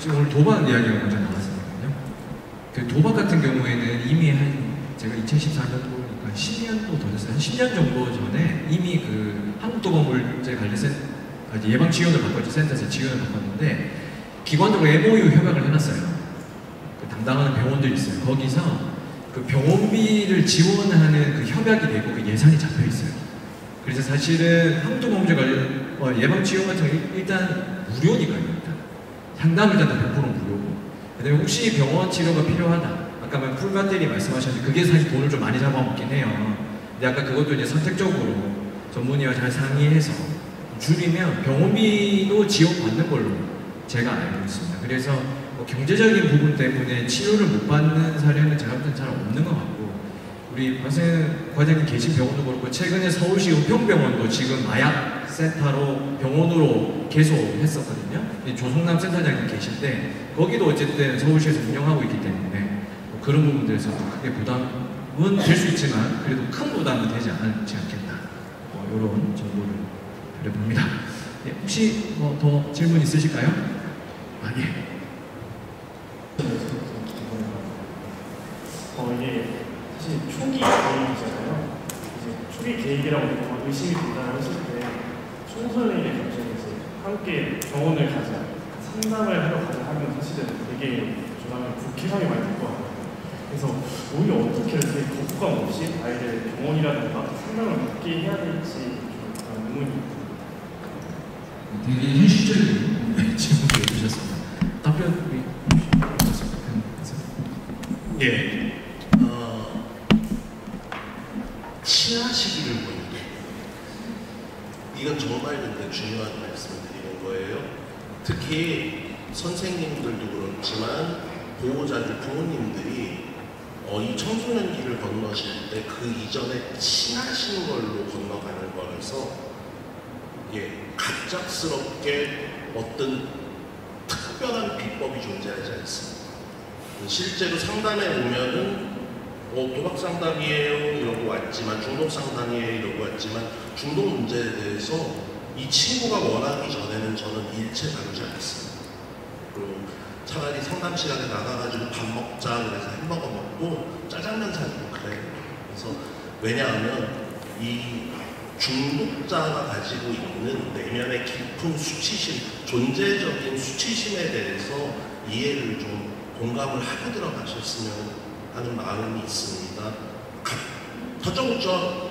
지금 오늘 도박 이야기가 먼저 나왔었거든요. 그 도박 같은 경우에는 이미 제가 2014년도니까 10년도 더 됐어요. 한 10년 정도 전에 이미 그 한국도박물제관리센터 예방지원을 바꿨죠. 센터에서 지원을 바꿨는데 기관으로 MOU 협약을 해놨어요. 그 담당하는 병원들이 있어요. 거기서 그 병원비를 지원하는 그 협약이 되고 그 예산이 잡혀 있어요. 그래서 사실은 한국도박물제 관련 예방지원 같은 거 일단 무료니까요. 일단 상담 일단 다 100% 무료고. 그다음에 혹시 병원 치료가 필요하다. 아까 풀밭들이 말씀하셨는데 그게 사실 돈을 좀 많이 잡아먹긴 해요. 근데 아까 그것도 이제 선택적으로 전문의와 잘 상의해서 줄이면 병원비도 지원받는 걸로 제가 알고 있습니다. 그래서 뭐 경제적인 부분 때문에 치료를 못 받는 사례는 제가 볼 때는 잘 없는 것 같고, 우리 박생 과장님 계신 병원도 그렇고 최근에 서울시 은평병원도 지금 마약 센터로 병원으로 계속 했었거든요. 조성남 센터장님 계실 때 거기도 어쨌든 서울시에서 운영하고 있기 때문에 뭐 그런 부분들에서 크게 부담은 될 수 있지만 그래도 큰 부담은 되지 않지 않겠다. 뭐 이런 정보를 드려봅니다. 네, 혹시 뭐 더 질문 있으실까요? 예. 이게 사실 초기 계획이잖아요. 이제 초기 계획이라고 의심이 된다고 했을 때 청소년이 갑자기 이제 함께 병원을 가자, 상담을 하러 가자 하면 사실은 되게 저는 불쾌감이 많이 들 것 같아요. 그래서 오히려 어떻게 이렇게 거부감 없이 아이를 병원이라든가 상담을 받게 해야 될지 좀 의문이 되게 현실적인 질문을 해주셨습니다. 답변 예, 치아 시기를 보는 게 이건 정말 근데 중요한 말씀을 드리는 거예요. 특히 선생님들도 그렇지만 보호자들, 부모님들이 이 청소년기를 건너실 때 그 이전에 친하신 걸로 건너가는 거라서 갑작스럽게 어떤 특별한 비법이 존재하지 않습니다. 실제로 상담에 오면은 도박 상담이에요 이러고 왔지만, 중독 상담이에요 이러고 왔지만, 중독 문제에 대해서 이 친구가 원하기 전에는 저는 일체 다루지 않습니다. 그리고 차라리 상담 시간에 나가가지고 밥 먹자 그래서 햄버거 먹고 짜장면 사주고 그래요. 그래서 왜냐하면 이 중독자가 가지고 있는 내면의 깊은 수치심, 존재적인 수치심에 대해서 이해를 좀 공감을 하고 들어가셨으면 하는 마음이 있습니다. 다짜고짜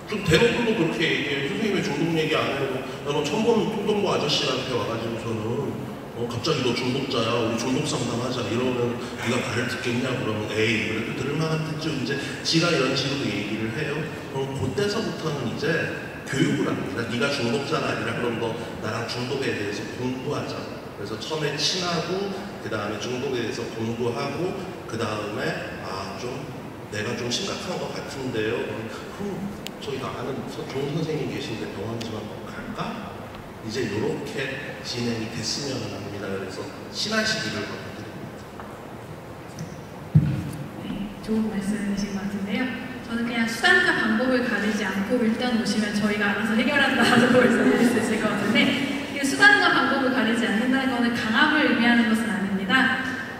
좀 대놓고도 그렇게 얘기해요. 선생님의 중독 얘기 안 해요. 여러분 처음 보는 통동부 아저씨한테 와가지고서는 갑자기 너 중독자야, 우리 중독 상담하자 이러면 네가 말을 듣겠냐 그러면 에이 그래도 들을 만한 듯죠. 이제 지가 이런 식으로 얘기를 해요. 그럼 그때서부터는 이제 교육을 합니다. 네가 중독자가 아니라 그럼 너 나랑 중독에 대해서 공부하자. 그래서 처음에 친하고 그 다음에 중독에 대해서 공부하고 그 다음에 좀 내가 좀 심각한 것 같은데요. 그럼 저희가 아는 좋은 선생님 계신데 병원 좀 한번 갈까? 이제 이렇게 진행이 됐으면 합니다. 그래서 친하시기를 부탁드립니다. 네, 좋은 말씀이신 것 같은데요. 저는 그냥 수단과 방법을 가리지 않고 일단 오시면 저희가 알아서 해결한다라고 말씀드릴 수 있을 것 같은데, 수단과 방법을 가리지 않는다는 것은 강압을 의미하는 것은 아닙니다.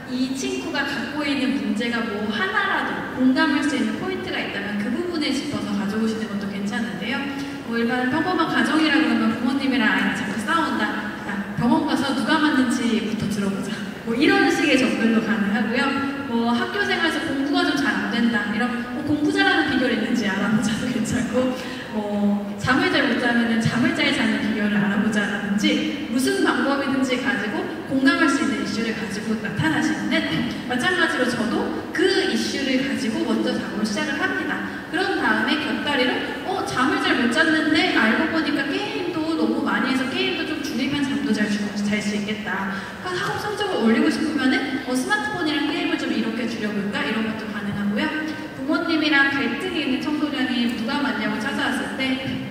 이 친구가 갖고 있는 문제가 뭐 하나라도 공감할 수 있는 포인트가 있다면 그 부분을 짚어서 가져오시는 것도 괜찮은데요. 일반 평범한 가정이라 그러면 부모님이랑 아이랑 자꾸 싸운다. 야, 병원 가서 누가 맞는지부터 들어보자. 뭐 이런 식의 접근도 가능하고요. 뭐 학교 생활에서 공부가 좀 잘 안 된다. 이런 공부 잘하는 비결이 있는지 알아보자도 괜찮고, 잠을 잘 못 자면은 잠을 잘 자는 비결을 알아보자라든지 무슨 방법이든지 가지고 공감할 수 있는 이슈를 가지고 나타나시는데, 마찬가지로 저도 그 이슈를 가지고 먼저 작업을 시작을 합니다. 그런 다음에 곁다리로 잠을 잘 못 잤는데 알고 보니까 게임도 너무 많이 해서 게임도 좀 줄이면 잠도 잘 수 있겠다. 학업 성적을 올리고 싶으면은 스마트폰이랑 게임을 좀 이렇게 줄여볼까? 이런 것도 가능하고요. 부모님이랑 갈등이 있는 청소년이 누가 맞냐고 찾아왔을 때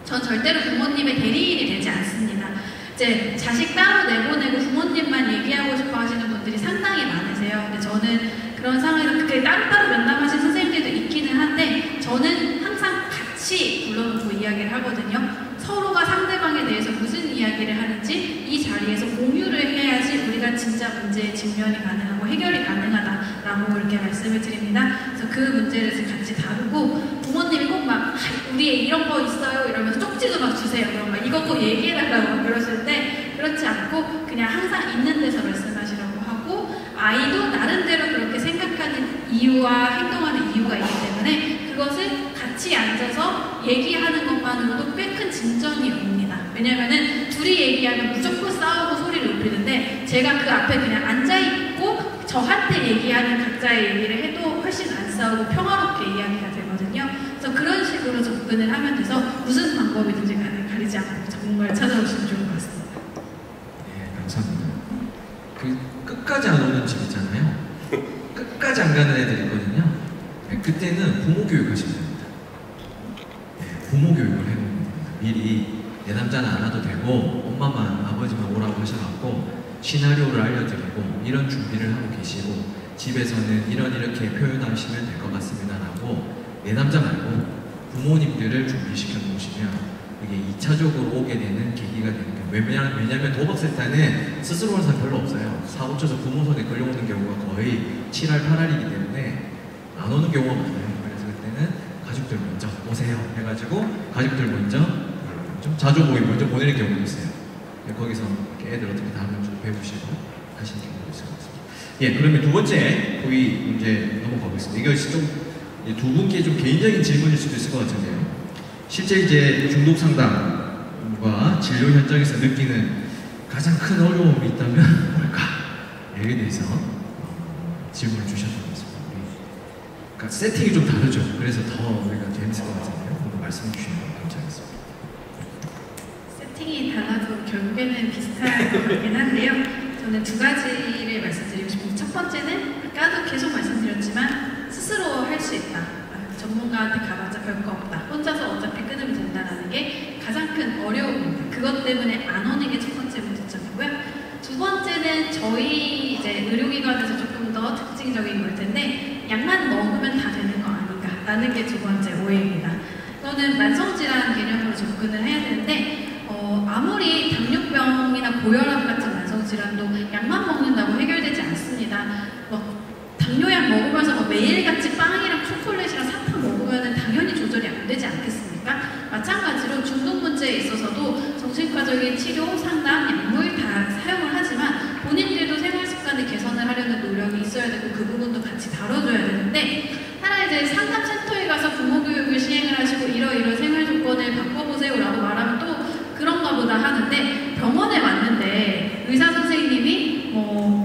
전 절대로 부모님의 대리인이 되지 않습니다. 이제 자식 따로 내보내고 부모님만 얘기하고 싶어 하시는 분들이 상당히 많으세요. 근데 저는 그런 상황에서 따로따로 면담하신 선생님들도 있기는 한데, 저는 항상 같이 불러놓고 이야기를 하거든요. 서로가 상대방에 대해서 무슨 이야기를 하는지 이 자리에서 공유를 해야지 우리가 진짜 진짜 문제에 직면이 가능하고 해결이 가능하다라고 이렇게 말씀을 드립니다. 그래서 그 문제를 같이 다루고 부모님이 꼭 막 우리 애 이런 거 있어요 이러면서 쪽지도 막 주세요. 그럼 막 이거 꼭 얘기해달라고 막 그러실 때 그렇지 않고 그냥 항상 있는 데서 말씀하시라고 하고 아이도 나름대로 그렇게 생각하는 이유와 행동하는 이유가 있기 때문에 그것을 같이 앉아서 얘기하는 것만으로도 꽤 큰 진전이 옵니다. 왜냐면은 둘이 얘기하면 무조건 싸우고 소리를 높이는데 제가 그 앞에 그냥 앉아있고 저한테 얘기하는 각자의 얘기를 해도 훨씬 안 싸우고 평화롭게 이야기가 되거든요. 그래서 그런 식으로 접근을 하면 돼서 무슨 방법이든지 가리지 않고 정말 찾아오시면 좋을 것 같습니다. 네, 감사합니다. 그 끝까지 안 오는 집 있잖아요. 끝까지 안 가는 애들 있거든요. 네, 그때는 부모 교육하시면 됩니다. 네, 부모 교육을 해놓으면 됩니다. 미리 내 남자는 안 와도 되고 엄마만 아버지만 오라고 하셔갖고 시나리오를 알려드리고 이런 준비를 하고 계시고 집에서는 이렇게 표현하시면 될 것 같습니다라고 내 남자 말고 부모님들을 준비시켜 놓으시면 이게 2차적으로 오게 되는 계기가 되는 거예요. 왜냐면 도박세타는 스스로 하는 사람 별로 없어요. 사고 쳐서 부모 손에 걸려오는 경우가 거의 7할 8할이기 때문에 안 오는 경우가 많아요. 그래서 그때는 가족들 먼저 오세요 해가지고 가족들 먼저 좀 자주 먼저 보내는 경우도 있어요. 거기서 이렇게 애들 어떻게 다루는지 좀 배우시고 하시는 경우도 있을 것 같습니다. 예, 그러면 두 번째 포위 문제 넘어가보겠습니다. 이거 좀 두 분께 좀 개인적인 질문일 수도 있을 것 같은데요. 실제 이제 중독 상담과 진료 현장에서 느끼는 가장 큰 어려움이 있다면 뭘까? 여기에 대해서 질문을 주셨던 것 같습니다. 그러니까 세팅이 좀 다르죠. 그래서 더 우리가 재밌을 것 같은데요. 한번 말씀해 주시면 감사하겠습니다. 세팅이 달라도 결국에는 비슷할 것 같긴 한데요. 저는 두 가지를 말씀드리고 싶습니다. 첫 번째는 아까도 계속 말씀드렸지만 스스로 할 수 있다. 전문가한테 가봤자 별거 없다. 혼자서 어차피 끊으면 된다는 게 가장 큰 어려움입니다. 그것 때문에 안 오는 게 첫 번째 문제점이고요. 두 번째는 저희 이제 의료기관에서 조금 더 특징적인 걸 텐데 약만 먹으면 다 되는 거 아닌가라는 게 두 번째 오해입니다. 이거는 만성질환 개념으로 접근을 해야 되는데 아무리 당뇨병이나 고혈압 같은 만성질환도 약만 먹는다고 해결되지 않습니다. 당뇨약 먹으면서 매일같이 빵이랑 초콜릿이랑 사탕 먹으면 당연히 조절이 안 되지 않겠습니까? 마찬가지로 중독 문제에 있어서도 정신과적인 치료, 상담, 약물 다 사용을 하지만 본인들도 생활 습관을 개선을 하려는 노력이 있어야 되고 그 부분도 같이 다뤄줘야 되는데 하나 이제 상담센터에 가서 부모 교육을 시행을 하시고 이러이러 생활 조건을 바꿔보세요라고 말하면 또 그런가 보다 하는데 병원에 왔는데 의사 선생님이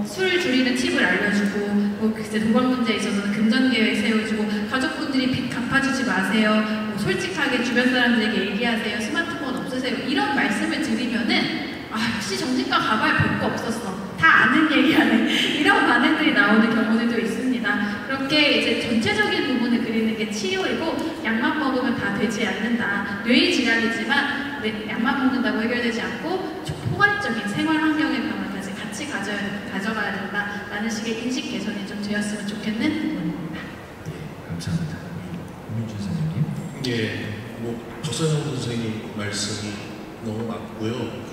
술 줄이는 팁을 알려주고 글쎄 도박 문제에 있어서는 금전 계획 세워주고 가족분들이 빚 갚아주지 마세요. 솔직하게 주변 사람들에게 얘기하세요. 스마트폰 없으세요. 이런 말씀을 드리면은 역시 정신과 가봐야 볼 거 없었어. 다 아는 얘기하네. 이런 반응들이 나오는 경우들도 있습니다. 그렇게 이제 전체적인 부분을 그리는 게 치료이고 약만 먹으면 다 되지 않는다. 뇌의 질환이지만 약만 먹는다고 해결되지 않고 포괄적인 생활 환경의 변화까지 같이 가져가야 된다라는 식의 인식 개선이 좀 되었으면 좋겠는 부분입니다. 예, 감사합니다. 문준 선생님. 예, 박선영 선생님 말씀이 너무 맞고요.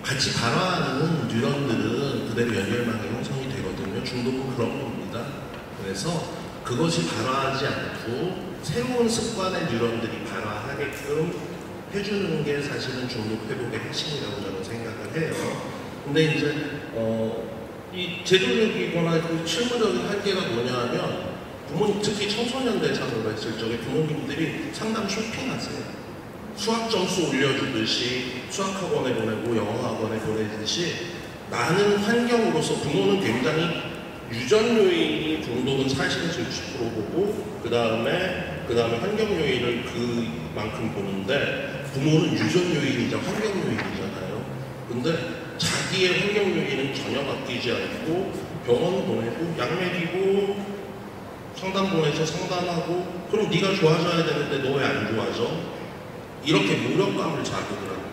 같이 발화하는 뉴런들은 그대로 연결망이 형성이 되거든요. 중독은 그런 겁니다. 그래서 그것이 발화하지 않고 새로운 습관의 뉴런들이 발화하게끔 해주는 게 사실은 중독 회복의 핵심이라고 저는 생각을 해요. 근데 이제 이 제도적이거나 그 실무적인 한계가 뭐냐 하면 부모님, 특히 청소년 대상으로 했을 적에 부모님들이 상담 쇼핑하세요. 수학 점수 올려주듯이 수학학원에 보내고 영어학원에 보내듯이 많은 환경으로서 부모는 굉장히 유전 요인이 중독은 사실은 70% 보고 그 다음에 환경 요인을 그만큼 보는데 부모는 유전 요인이자 환경 요인이잖아요. 근데 자기의 환경 요인은 전혀 바뀌지 않고 병원 보내고 약 먹이고 상담 보내서 상담하고 그럼 네가 좋아져야 되는데 너 왜 안 좋아져? 이렇게 무력감을 자극을 합니다.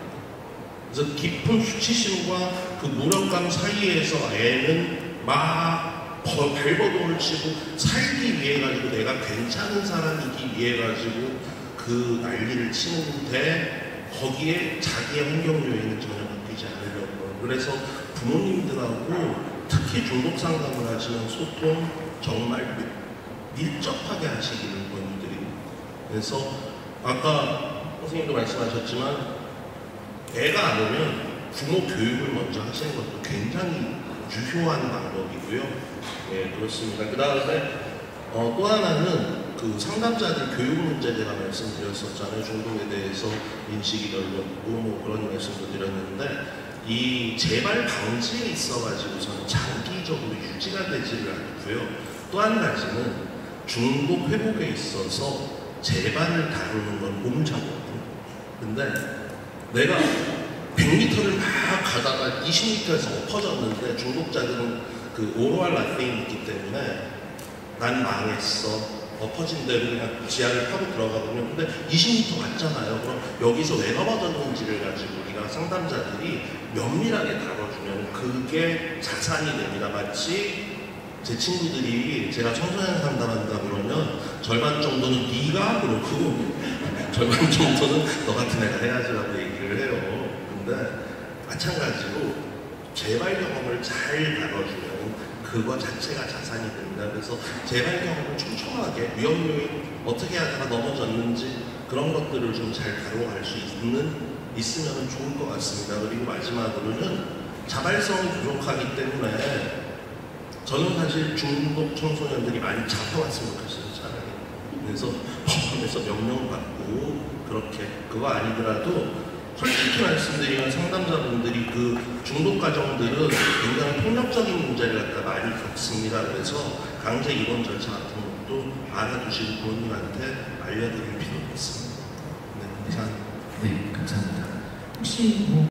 그래서 깊은 수치심과 그 무력감 사이에서 애는 막 발버둥을 치고 살기 위해 가지고 내가 괜찮은 사람이기 위해 가지고 그 난리를 치는데 거기에 자기의 환경 요인은 전혀 바뀌지 않으려고. 그래서 부모님들하고 특히 특히 중독 상담을 하시면 소통 정말 밀접하게 하시기를 권유드립니다. 그래서 아까 선생님도 말씀하셨지만 애가 안 오면 부모 교육을 먼저 하시는 것도 굉장히 유효한 방법이고요. 예, 그렇습니다. 그 다음에 또 하나는 그 상담자들 교육 문제 제가 말씀드렸었잖아요. 중독에 대해서 인식이 별로 없고 뭐 그런 말씀도 드렸는데 이 재발 방지에 있어가지고서는 장기적으로 유지가 되지를 않고요. 또 한 가지는 중독 회복에 있어서 재발을 다루는 건 몸자거든요. 근데 내가 100m를 막 가다가 20m에서 엎어졌는데 중독자들은 그 오로알 라테인이 있기 때문에 난 망했어. 엎어진 대로 그냥 지하를 파고 들어가거든요. 근데 20m 왔잖아요. 그럼 여기서 왜 넘어졌는지를 가지고 우리가 상담자들이 면밀하게 다뤄주면 그게 자산이 됩니다. 마치 제 친구들이 제가 청소년 상담한다 그러면 절반 정도는 네가 그렇고 절반 정도는 너 같은 애가 해야지라고 얘기를 해요. 근데 마찬가지로 재발 경험을 잘 다뤄주면 그거 자체가 자산이 됩니다. 그래서 재발 경험을 촘촘하게 위험 요인 어떻게 하다가 넘어졌는지 그런 것들을 좀 잘 다뤄갈 수 있으면 좋을 것 같습니다. 그리고 마지막으로는 자발성이 부족하기 때문에 저는 사실 중독 청소년들이 많이 잡혀왔으면 좋겠어요. 차라리. 그래서 법원에서 명령받고 그렇게 그거 아니더라도 솔직히 말씀드리면 상담자분들이 그 중독 가정들은 굉장히 폭력적인 문제를 갖다 많이 겪습니다. 그래서 강제 입원 절차 같은 것도 알아두시고 부모님한테 알려드릴 필요가 있습니다. 네, 감사합니다. 네, 감사합니다. 혹시 뭐